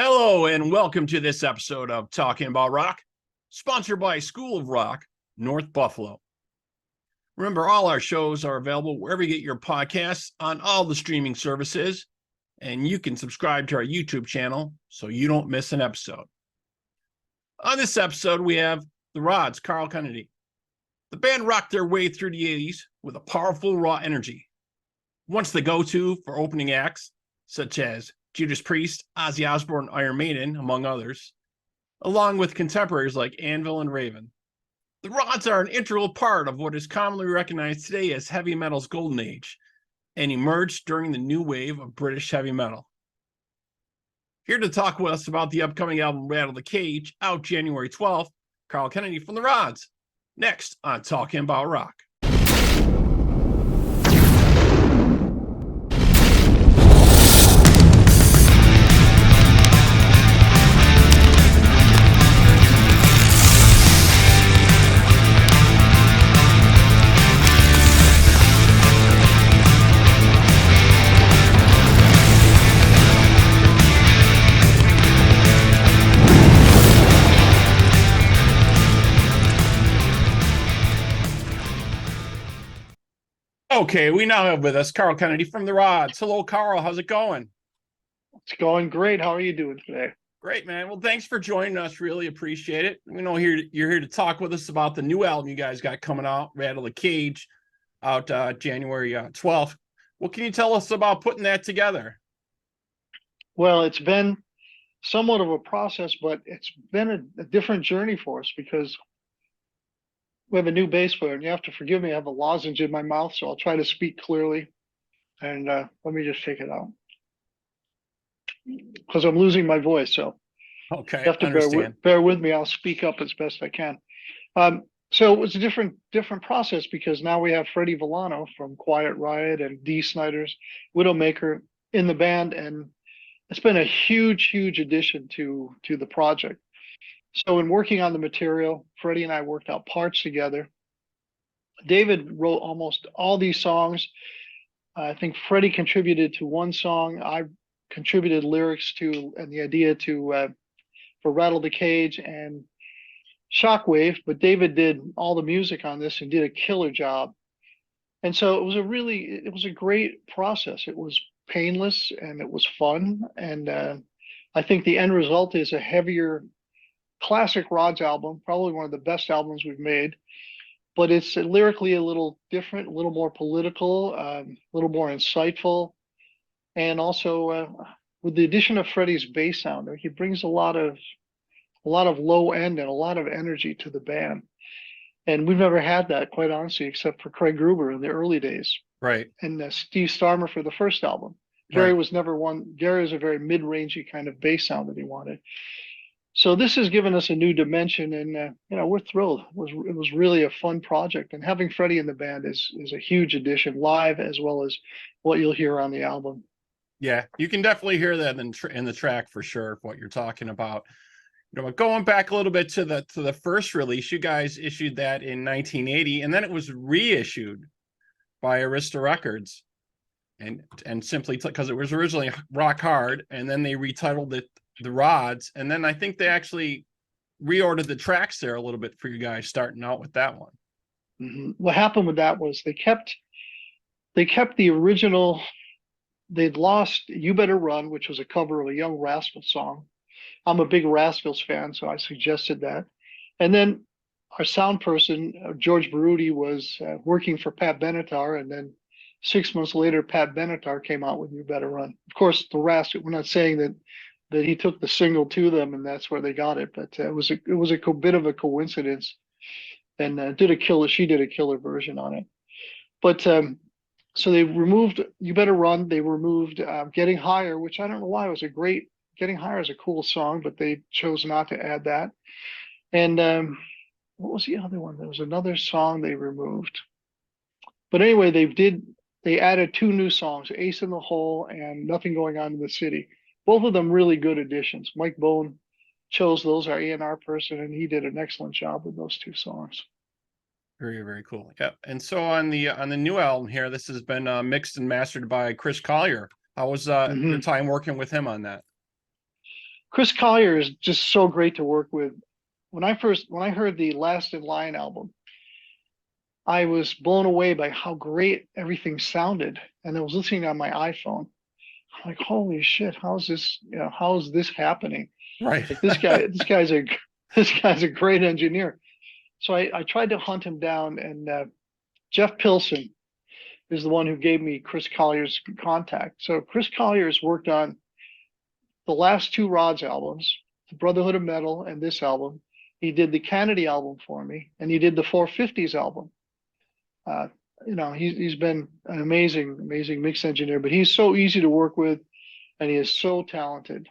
Hello and welcome to this episode of Talking About Rock, sponsored by School of Rock, North Buffalo. Remember, all our shows are available wherever you get your podcasts on all the streaming services, and you can subscribe to our YouTube channel so you don't miss an episode. On this episode, we have the Rods, Carl Canedy. The band rocked their way through the 80s with a powerful, raw energy. Once the go-to for opening acts, such as Judas Priest, Ozzy Osbourne, Iron Maiden, among others, along with contemporaries like Anvil and Raven. The Rods are an integral part of what is commonly recognized today as heavy metal's golden age, and emerged during the new wave of British heavy metal. Here to talk with us about the upcoming album Rattle The Cage, out January 12th, Carl Canedy from the Rods. Next on Talking About Rock. Okay, we now have with us Carl Canedy from the Rods. Hello, Carl. How's it going? It's going great. How are you doing today? Great, man. Well, thanks for joining us. Really appreciate it. We know you're here to talk with us about the new album you guys got coming out, Rattle the Cage, out January 12th. What can you tell us about putting that together? Well, it's been somewhat of a process, but it's been a different journey for us because we have a new bass player, and you have to forgive me. I have a lozenge in my mouth, so I'll try to speak clearly. And let me just take it out because I'm losing my voice. So Okay, you have to bear with me. I'll speak up as best I can. So it was a different process because now we have Freddie Villano from Quiet Riot and Dee Snider's Widowmaker in the band, and it's been a huge addition to the project. So in working on the material, Freddie and I worked out parts together. David wrote almost all these songs. I think Freddie contributed to one song. I contributed lyrics to and the idea to for Rattle the Cage and Shockwave, but David did all the music on this and did a killer job. And so it was a great process. It was painless and it was fun. And I think the end result is a heavier classic Rods album, probably one of the best albums we've made, but it's lyrically a little different, a little more political, a little more insightful. And also with the addition of Freddie's bass sound, he brings a lot of low end and a lot of energy to the band. And we've never had that, quite honestly, except for Craig Gruber in the early days. Right. And Steve Starmer for the first album. Gary was never one. Gary was a very mid-rangey kind of bass sound that he wanted. So this has given us a new dimension, and we're thrilled. It was really a fun project, and having Freddie in the band is a huge addition, live as well as what you'll hear on the album. Yeah, you can definitely hear that in the track for sure. What you're talking about. Going back a little bit to the first release, you guys issued that in 1980, and then it was reissued by Arista Records, and simply because it was originally Rock Hard, and then they retitled it the Rods, and then I think they actually reordered the tracks there a little bit for you guys starting out with that one. Mm-hmm. What happened with that was they kept the original. They'd lost You Better Run, which was a cover of a Young Rascals song. I'm a big Rascals fan, so I suggested that. And then our sound person, George Baruti, was working for Pat Benatar, and then 6 months later, Pat Benatar came out with You Better Run. Of course, the Rascals, we're not saying that he took the single to them and that's where they got it, but it was a bit of a coincidence, and she did a killer version on it. But so they removed You Better Run. They removed Getting Higher, which I don't know why. It was a great, Getting Higher is a cool song, but they chose not to add that. And what was the other one? There was another song they removed. But anyway, they added two new songs, Ace in the Hole and Nothing Going On in the City. Both of them really good additions. Mike Bone chose those, our A&R person, and he did an excellent job with those two songs. Very, very cool. Yeah. And so on the new album here, this has been mixed and mastered by Chris Collier. How was your time working with him on that? Chris Collier is just so great to work with. When I heard the Last in Line album, I was blown away by how great everything sounded. And I was listening on my iPhone. I'm like, holy shit, how is this, how is this happening? Right. Like this guy's a great engineer. So I tried to hunt him down, and Jeff Pilson is the one who gave me Chris Collier's contact. So Chris Collier's worked on the last two Rods albums, the Brotherhood of Metal and this album. He did the Canedy album for me, and he did the 450s album. He's been an amazing mix engineer, but he's so easy to work with, and he is so talented.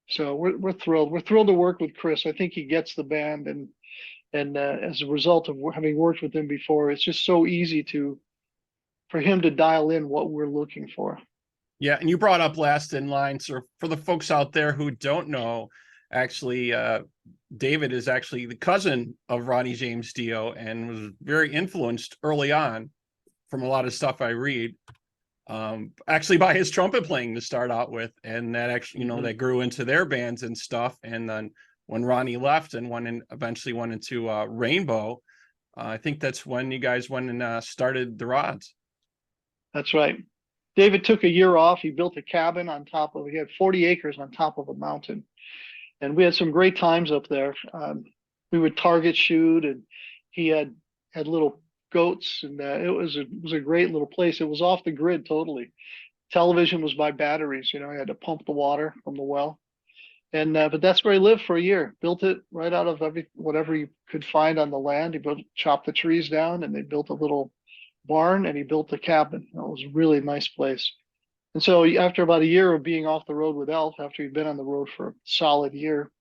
So we're thrilled. We're thrilled to work with Chris. I think he gets the band, and as a result of having worked with him before, it's just so easy for him to dial in what we're looking for. Yeah, and you brought up Last in Line. So for the folks out there who don't know, actually, David is actually the cousin of Ronnie James Dio and was very influenced early on from a lot of stuff I read, actually by his trumpet playing to start out with. And that actually, that grew into their bands and stuff. And then when Ronnie left and eventually went into Rainbow, I think that's when you guys went and started the Rods. That's right. David took a year off. He built a cabin he had 40 acres on top of a mountain. And we had some great times up there. We would target shoot, and he had little goats, and it was a great little place. It was off the grid totally. Television was by batteries. He had to pump the water from the well. And but that's where he lived for a year. Built it right out of whatever he could find on the land. He chopped the trees down, and they built a little barn, and he built the cabin. It was a really nice place. And so after about a year of being off the road with Elf, after he'd been on the road for a solid year,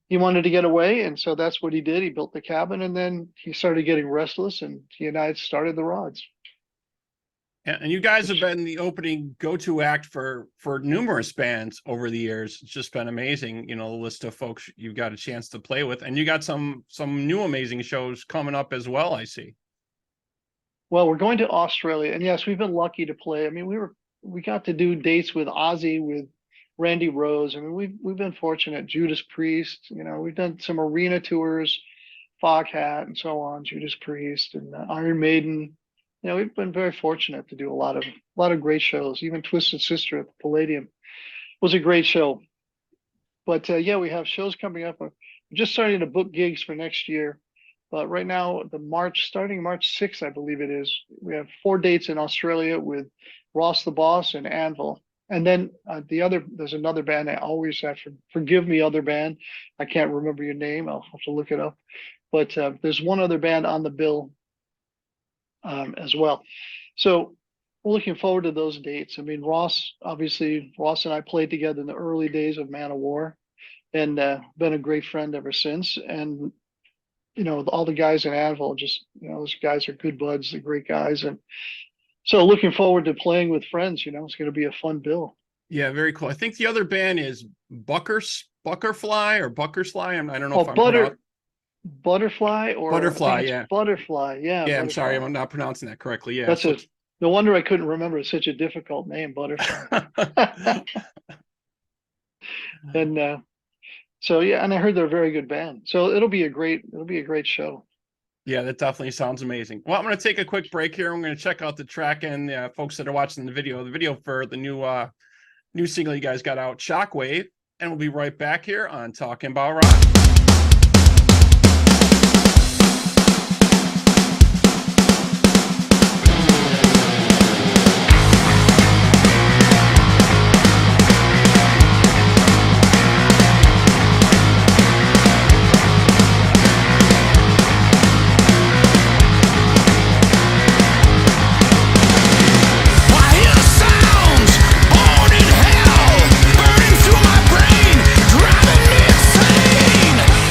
he wanted to get away. And so that's what he did. He built the cabin, and then he started getting restless, and he and I started the Rods. And you guys have been the opening go-to act for numerous bands over the years. It's just been amazing, the list of folks you've got a chance to play with. And you got some new amazing shows coming up as well, I see. Well, we're going to Australia, and yes, we've been lucky to play. I mean, we got to do dates with Ozzy, with Randy Rose. I mean, we've been fortunate. Judas Priest, we've done some arena tours, Foghat, and so on. Judas Priest and Iron Maiden. We've been very fortunate to do a lot of great shows. Even Twisted Sister at the Palladium was a great show. But we have shows coming up. We're just starting to book gigs for next year. But right now, starting March 6th, I believe it is, we have 4 dates in Australia with Ross the Boss and Anvil. And then there's another band I always have to forgive me, other band. I can't remember your name. I'll have to look it up. But there's one other band on the bill as well. So we're looking forward to those dates. I mean, Ross and I played together in the early days of Man of War, and been a great friend ever since. And all the guys in Anvil, those guys are good buds, they're great guys. And so looking forward to playing with friends, it's going to be a fun bill. Yeah, very cool. I think the other band is Buckerfly or Buckersly. I don't know if I'm Butterfly or Butterfly, yeah. Butterfly, yeah. Yeah, I'm sorry, I'm not pronouncing that correctly. Yeah. No wonder I couldn't remember. It's such a difficult name, Butterfly. And so and I heard they're a very good band. So it'll be a great show. Yeah, that definitely sounds amazing. Well, I'm going to take a quick break here. I'm going to check out the track, and folks that are watching the video for the new single you guys got out, Shockwave, and we'll be right back here on Talking About Rock. Burning through my brain, driving me insane.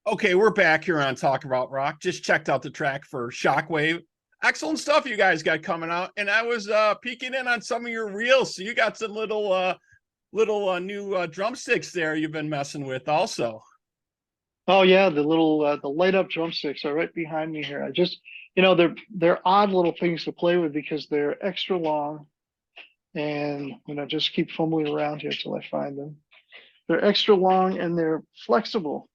Okay, we're back here on Talk About Rock. Just checked out the track for Shockwave. Excellent stuff you guys got coming out. And I was peeking in on some of your reels. So you got some little new drumsticks there you've been messing with also. Oh yeah, the little the light up drumsticks are right behind me here. I just, they're odd little things to play with because they're extra long, and just keep fumbling around here till I find them. They're extra long and they're flexible.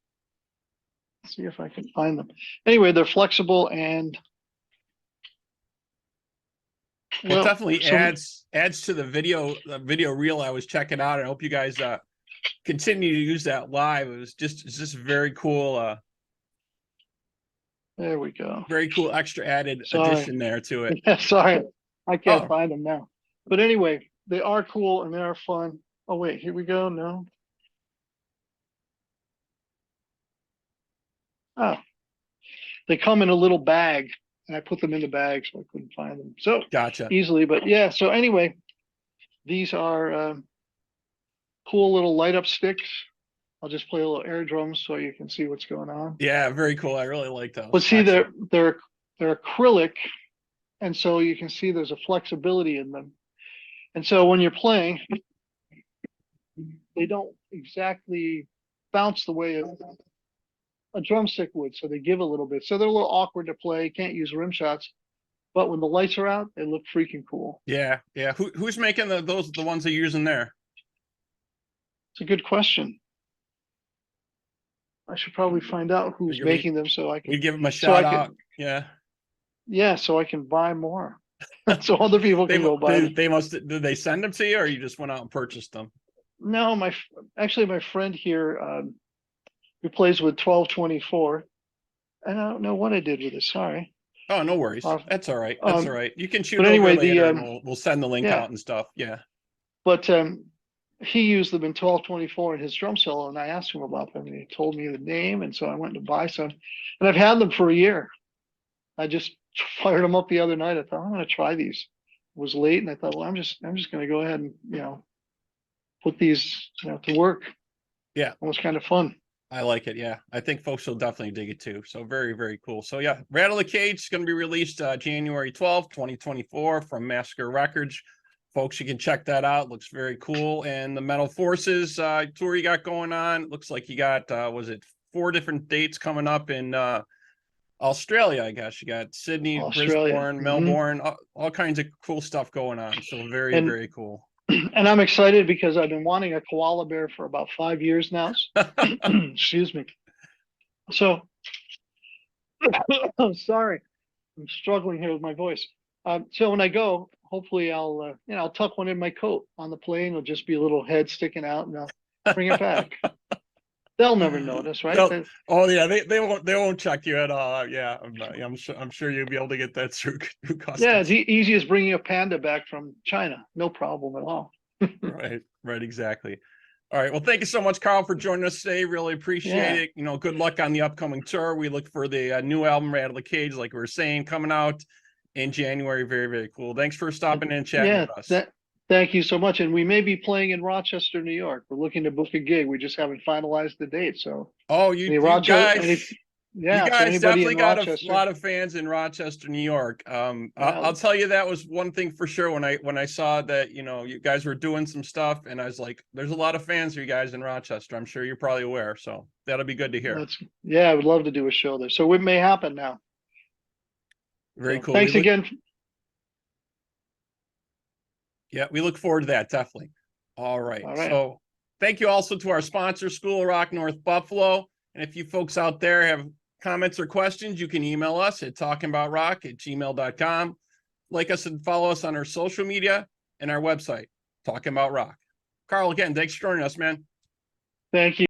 Let's see if I can find them. Anyway, they're flexible and Well, definitely adds to the video reel I was checking out. I hope you guys continue to use that live. It's just very cool. There we go. Very cool extra added addition there to it. Yeah, sorry, I can't find them now. But anyway, they are cool and they are fun. Oh wait, here we go. No. Oh, they come in a little bag, and I put them in the bag, so I couldn't find them so Gotcha. easily. But yeah, so anyway, these are cool little light up sticks. I'll just play a little air drums so you can see what's going on. Yeah, very cool. I really like those. But see, they're acrylic, and so you can see there's a flexibility in them. And so when you're playing, they don't exactly bounce the way a drumstick would, so they give a little bit. So they're a little awkward to play. Can't use rim shots, but when the lights are out, they look freaking cool. Yeah. Who's making the ones they're using there? It's a good question. I should probably find out who's making them so I can. We give them a shout out. Yeah, so I can buy more, so other people can go buy them. Did they send them to you, or you just went out and purchased them? No, my friend here, who plays with 1224. And I don't know what I did with it. Sorry. Oh, no worries. That's all right. That's all right. You can shoot but over anyway, later and we'll send the link out and stuff. Yeah. But he used them in 1224 in his drum solo, and I asked him about them, and he told me the name, and so I went to buy some, and I've had them for a year. I just fired them up the other night. I thought, I'm going to try these. It was late, and I thought, well, I'm just going to go ahead and put these to work. Yeah, it was kind of fun. I like it. Yeah, I think folks will definitely dig it too. So very, very cool. So yeah, Rattle the Cage is going to be released January 12th, 2024 from Massacre Records. Folks, you can check that out. Looks very cool. And the Metal Forces tour you got going on. Looks like you got, was it 4 different dates coming up in Australia, I guess. You got Sydney, Brisbane, Melbourne, all kinds of cool stuff going on. So very, very cool. And I'm excited because I've been wanting a koala bear for about 5 years now. Excuse me. So, sorry, I'm struggling here with my voice. So when I go, hopefully I'll tuck one in my coat on the plane. It'll just be a little head sticking out, and I'll bring it back. They'll never notice, right? They won't check you at all. Yeah, I'm sure you'll be able to get that through customs. Yeah, it's easy as bringing a panda back from China. No problem at all. Right, exactly. All right. Well, thank you so much, Carl, for joining us today. Really appreciate it. Good luck on the upcoming tour. We look for the new album, Rattle the Cage, like we were saying, coming out in January. Very, very cool. Thanks for stopping in and chatting with us. Thank you so much. And we may be playing in Rochester, New York. We're looking to book a gig. We just haven't finalized the date. So, you guys definitely got a lot of fans in Rochester, New York. I'll tell you, that was one thing for sure. When I saw that, you guys were doing some stuff, and I was like, there's a lot of fans of you guys in Rochester. I'm sure you're probably aware. So that'll be good to hear. I would love to do a show there. So it may happen now. Very cool. Thanks again. Yeah, we look forward to that, definitely. All right. So thank you also to our sponsor, School of Rock North Buffalo. And if you folks out there have comments or questions, you can email us at talkingboutrock@gmail.com. Like us and follow us on our social media and our website, Talking About Rock. Carl, again, thanks for joining us, man. Thank you.